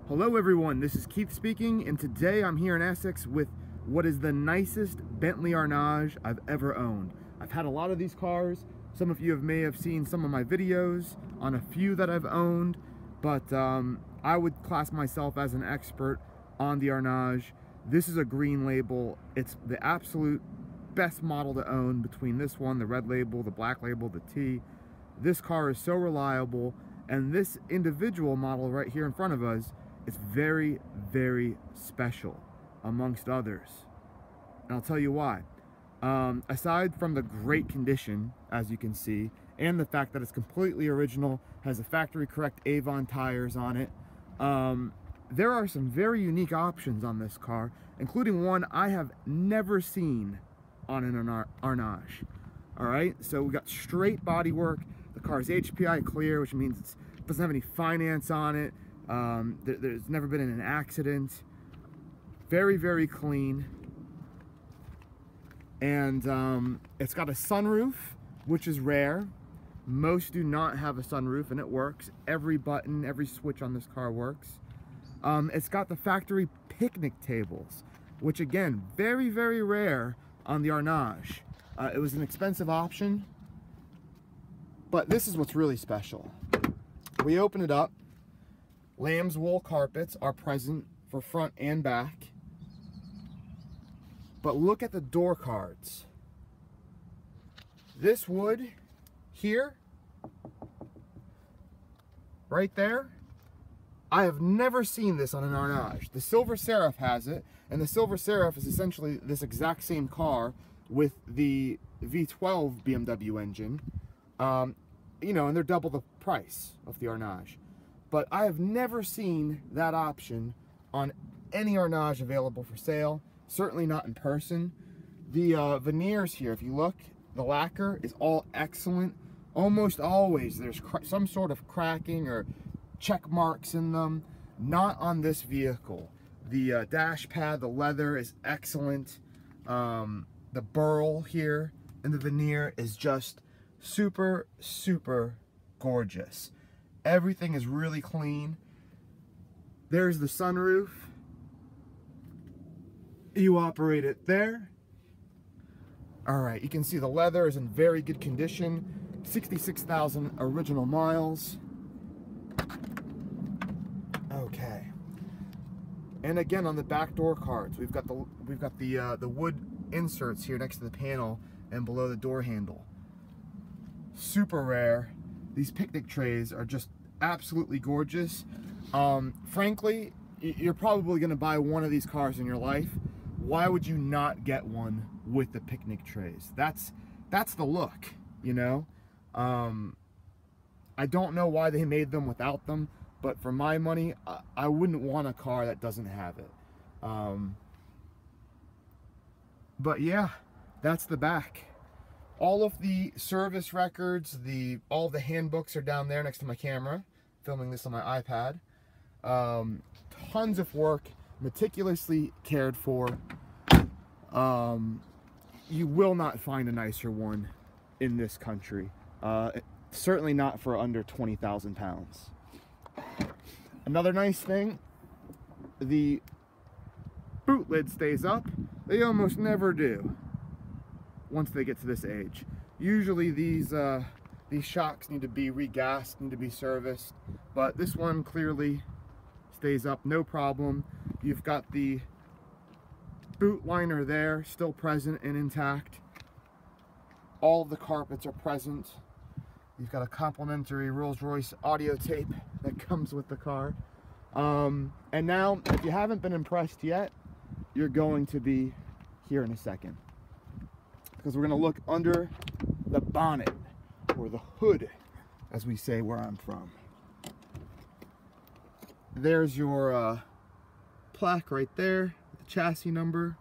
Hello everyone, this is Keith speaking, and today I'm here in Essex with what is the nicest Bentley Arnage I've ever owned. I've had a lot of these cars. Some of you may have seen some of my videos on a few that I've owned, but I would class myself as an expert on the Arnage. This is a green label. It's the absolute best model to own between this one, the red label, the black label, the T. This car is so reliable, and this individual model right here in front of us, it's very, very special amongst others. And I'll tell you why. Aside from the great condition, as you can see, and the fact that it's completely original, has the factory correct Avon tires on it, there are some very unique options on this car, including one I have never seen on an Arnage. Alright, so we got straight bodywork. The car is HPI clear, which means it doesn't have any finance on it. There's never been an accident. Very, very clean. And it's got a sunroof, which is rare. Most do not have a sunroof, and it works. Every button, every switch on this car works. It's got the factory picnic tables, which again, very, very rare on the Arnage. It was an expensive option, but this is what's really special. We open it up. Lamb's wool carpets are present for front and back. But look at the door cards. This wood here, right there, I have never seen this on an Arnage. The Silver Seraph has it, and the Silver Seraph is essentially this exact same car with the V12 BMW engine. You know, and they're double the price of the Arnage. But I have never seen that option on any Arnage available for sale, certainly not in person. The veneers here, if you look, the lacquer is all excellent. Almost always there's some sort of cracking or check marks in them. Not on this vehicle. The dash pad, the leather is excellent. The burl here and the veneer is just super, super gorgeous. Everything is really clean. There's the sunroof. You operate it there. All right, you can see the leather is in very good condition. 66,000 original miles. Okay. And again, on the back door cards, we've got the wood inserts here next to the panel and below the door handle. Super rare. These picnic trays are just absolutely gorgeous. Frankly, you're probably going to buy one of these cars in your life. Why would you not get one with the picnic trays? That's the look, you know. I don't know why they made them without them, but for my money, I wouldn't want a car that doesn't have it. But yeah, that's the back. All of the service records, all the handbooks are down there next to my camera, filming this on my iPad. Tons of work, meticulously cared for. You will not find a nicer one in this country. Certainly not for under 20,000 pounds. Another nice thing, the boot lid stays up. They almost never do once they get to this age. Usually these shocks need to be regassed, need to be serviced, but this one clearly stays up, no problem. You've got the boot liner there, still present and intact. All of the carpets are present. You've got a complimentary Rolls-Royce audio tape that comes with the car. And now, if you haven't been impressed yet, you're going to be here in a second, because we're going to look under the bonnet, or the hood, as we say where I'm from. There's your plaque right there, with the chassis number.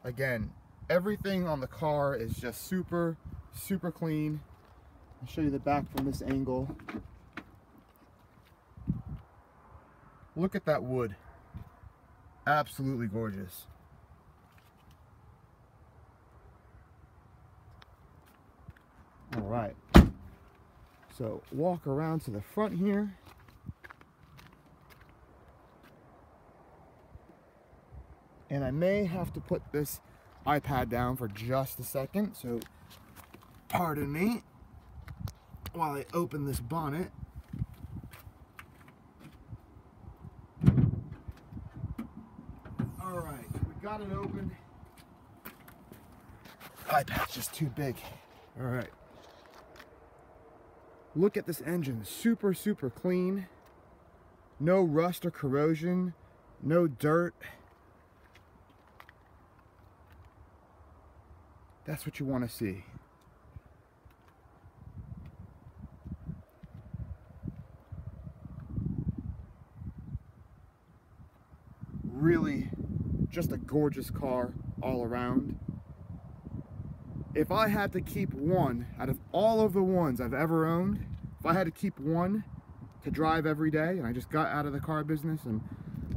Again, everything on the car is just super, super clean. I'll show you the back from this angle. Look at that wood. Absolutely gorgeous. All right. So walk around to the front here. And I may have to put this iPad down for just a second, so pardon me while I open this bonnet. All right, we got it open. iPad's just too big. All right. Look at this engine, super, super clean. No rust or corrosion, no dirt. That's what you want to see. Really, just a gorgeous car all around. If I had to keep one out of all of the ones I've ever owned, if I had to keep one to drive every day, and I just got out of the car business and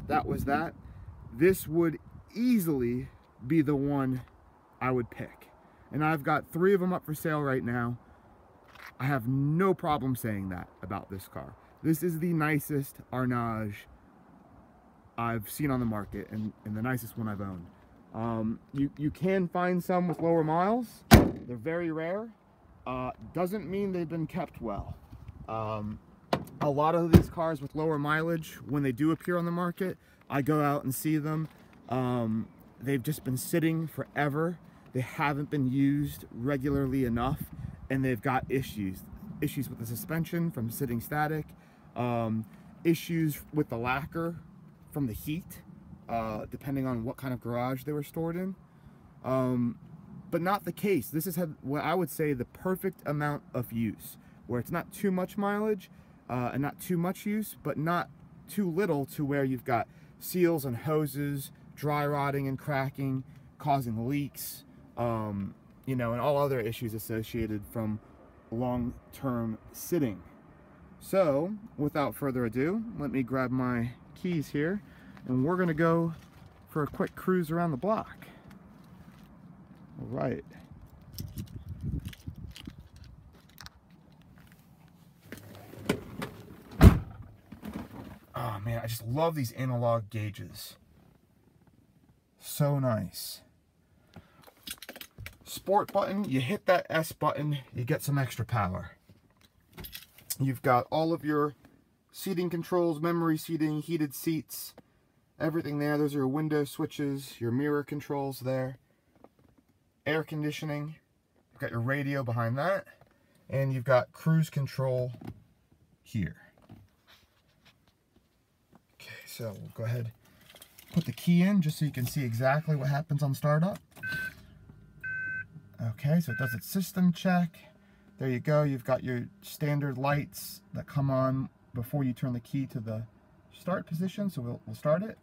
that was that, this would easily be the one I would pick. And I've got 3 of them up for sale right now. I have no problem saying that about this car. This is the nicest Arnage I've seen on the market, and the nicest one I've owned. You can find some with lower miles. They're very rare. Doesn't mean they've been kept well. A lot of these cars with lower mileage, when they do appear on the market, I go out and see them. They've just been sitting forever. They haven't been used regularly enough, and they've got issues. Issues with the suspension from sitting static, issues with the lacquer from the heat, depending on what kind of garage they were stored in. But not the case. This has had what I would say the perfect amount of use, where it's not too much mileage and not too much use, but not too little to where you've got seals and hoses dry rotting and cracking, causing leaks, you know, and all other issues associated from long-term sitting. So, without further ado, let me grab my keys here, and we're gonna go for a quick cruise around the block. All right. Oh man, I just love these analog gauges. So nice. Sport button, you hit that S button, you get some extra power. You've got all of your seating controls, memory seating, heated seats, everything there. Those are your window switches, your mirror controls there. Air conditioning, you've got your radio behind that, and you've got cruise control here. Okay, so we'll go ahead, put the key in just so you can see exactly what happens on startup. Okay, so it does its system check. There you go, you've got your standard lights that come on before you turn the key to the start position, so we'll start it.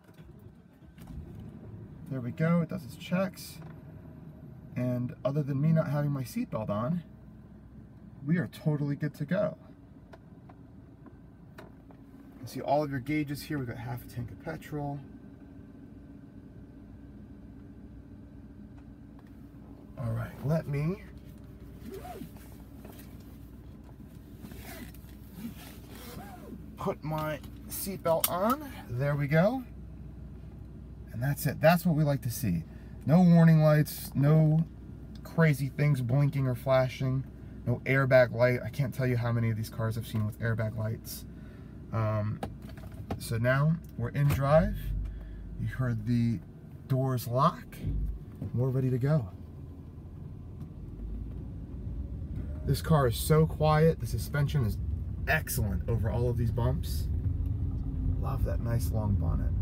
There we go, it does its checks. And other than me not having my seatbelt on, we are totally good to go. You can see all of your gauges here. We've got half a tank of petrol. All right, let me put my seatbelt on. There we go. And that's it. That's what we like to see. No warning lights, no crazy things blinking or flashing, no airbag light. I can't tell you how many of these cars I've seen with airbag lights. So now we're in drive. You heard the doors lock. We're ready to go. This car is so quiet. The suspension is excellent over all of these bumps. Love that nice long bonnet.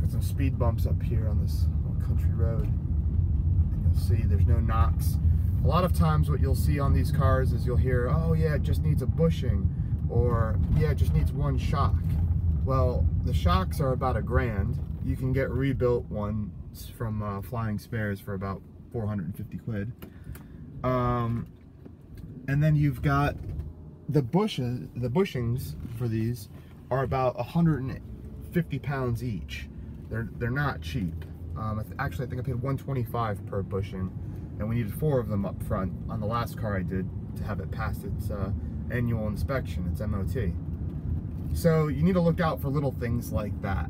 Got some speed bumps up here on this little country road. And you'll see there's no knocks. A lot of times what you'll see on these cars is you'll hear, oh yeah, it just needs a bushing, or yeah, it just needs one shock. Well, the shocks are about $1,000. You can get rebuilt ones from Flying Spares for about 450 quid. And then you've got the bushings for these are about 150 pounds each. They're not cheap. Actually, I think I paid $125 per bushing, and we needed 4 of them up front on the last car I did to have it pass its annual inspection, its MOT. So you need to look out for little things like that.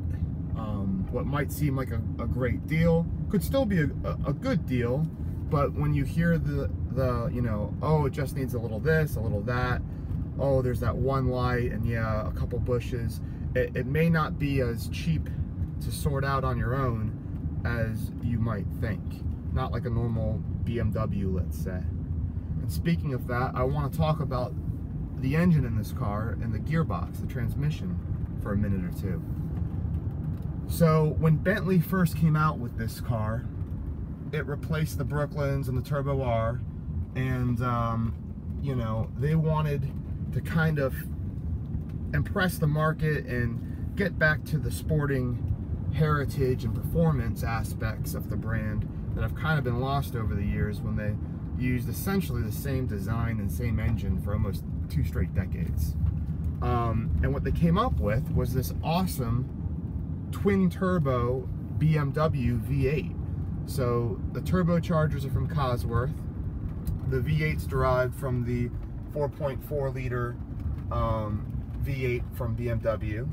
What might seem like a great deal could still be a good deal, but when you hear the you know, oh, it just needs a little this, a little that, oh, there's that one light, and yeah, a couple bushes, it may not be as cheap to sort out on your own as you might think. Not like a normal BMW, let's say. And speaking of that, I want to talk about the engine in this car and the gearbox, the transmission, for a minute or two. So when Bentley first came out with this car, it replaced the Brooklyns and the Turbo R, and you know, they wanted to kind of impress the market and get back to the sporting heritage and performance aspects of the brand that have kind of been lost over the years when they used essentially the same design and same engine for almost 2 straight decades. And what they came up with was this awesome twin turbo BMW V8. So the turbochargers are from Cosworth. The V8's derived from the 4.4 liter V8 from BMW.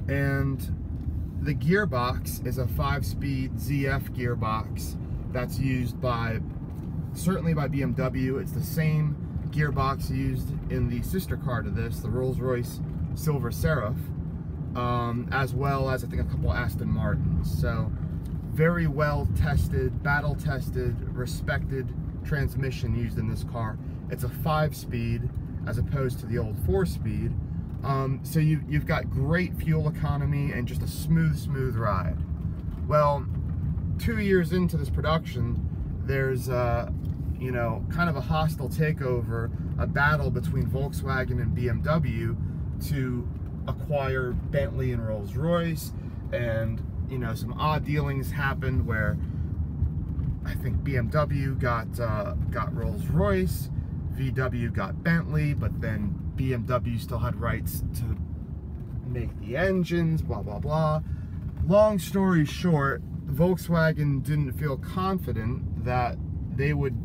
And the gearbox is a 5-speed ZF gearbox that's used certainly by BMW. It's the same gearbox used in the sister car to this, the Rolls-Royce Silver Seraph, as well as I think a couple Aston Martins. So very well tested, battle tested, respected transmission used in this car. It's a 5-speed as opposed to the old 4-speed. So you've got great fuel economy and just a smooth ride. Well, 2 years into this production, there's you know, kind of a hostile takeover, a battle between Volkswagen and BMW to acquire Bentley and Rolls-Royce, and you know, some odd dealings happened where I think BMW got Rolls-Royce, VW got Bentley, but then BMW still had rights to make the engines, blah blah blah. Long story short, Volkswagen didn't feel confident that they would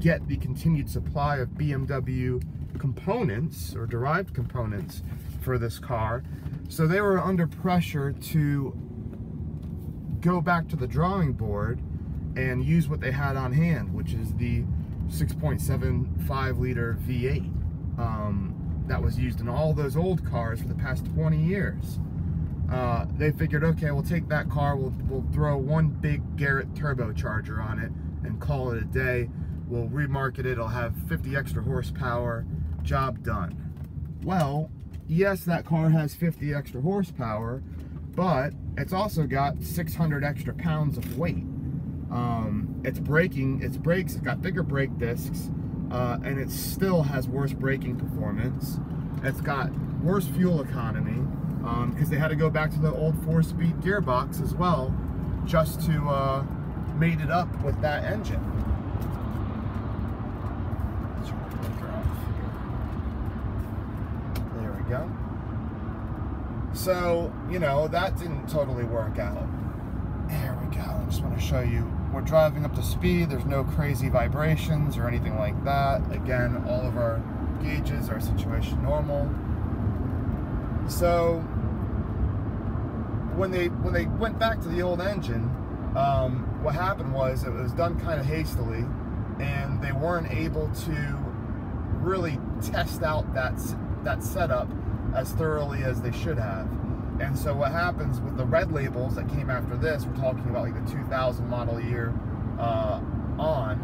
get the continued supply of BMW components or derived components for this car, so they were under pressure to go back to the drawing board and use what they had on hand, which is the 6.75 liter V8 that was used in all those old cars for the past 20 years. They figured, okay, we'll take that car, we'll throw one big Garrett turbocharger on it and call it a day. We'll remarket it, it'll have 50 extra horsepower, job done. Well, yes, that car has 50 extra horsepower, but it's also got 600 extra pounds of weight. Its brakes, it's got bigger brake discs, and it still has worse braking performance. It's got worse fuel economy, because they had to go back to the old 4-speed gearbox as well, just to mate it up with that engine. There we go. So, you know, that didn't totally work out. There we go. I just want to show you, we're driving up to speed. There's no crazy vibrations or anything like that. Again, all of our gauges are situation normal. So when they went back to the old engine, what happened was it was done kind of hastily, and they weren't able to really test out that setup as thoroughly as they should have. And so what happens with the red labels that came after this, we're talking about like the 2000 model year on,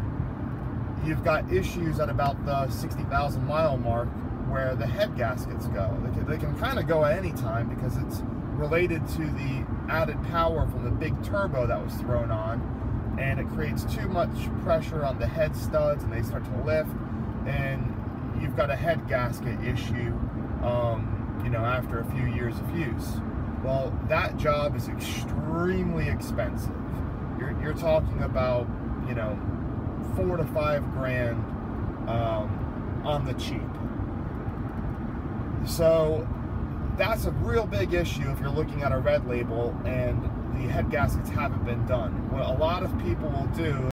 you've got issues at about the 60,000 mile mark where the head gaskets go. They can kind of go at any time because it's related to the added power from the big turbo that was thrown on, and it creates too much pressure on the head studs and they start to lift, and you've got a head gasket issue, you know, after a few years of use. Well, that job is extremely expensive. You're talking about, you know, $4 to $5 grand on the cheap. So that's a real big issue if you're looking at a red label and the head gaskets haven't been done. What a lot of people will do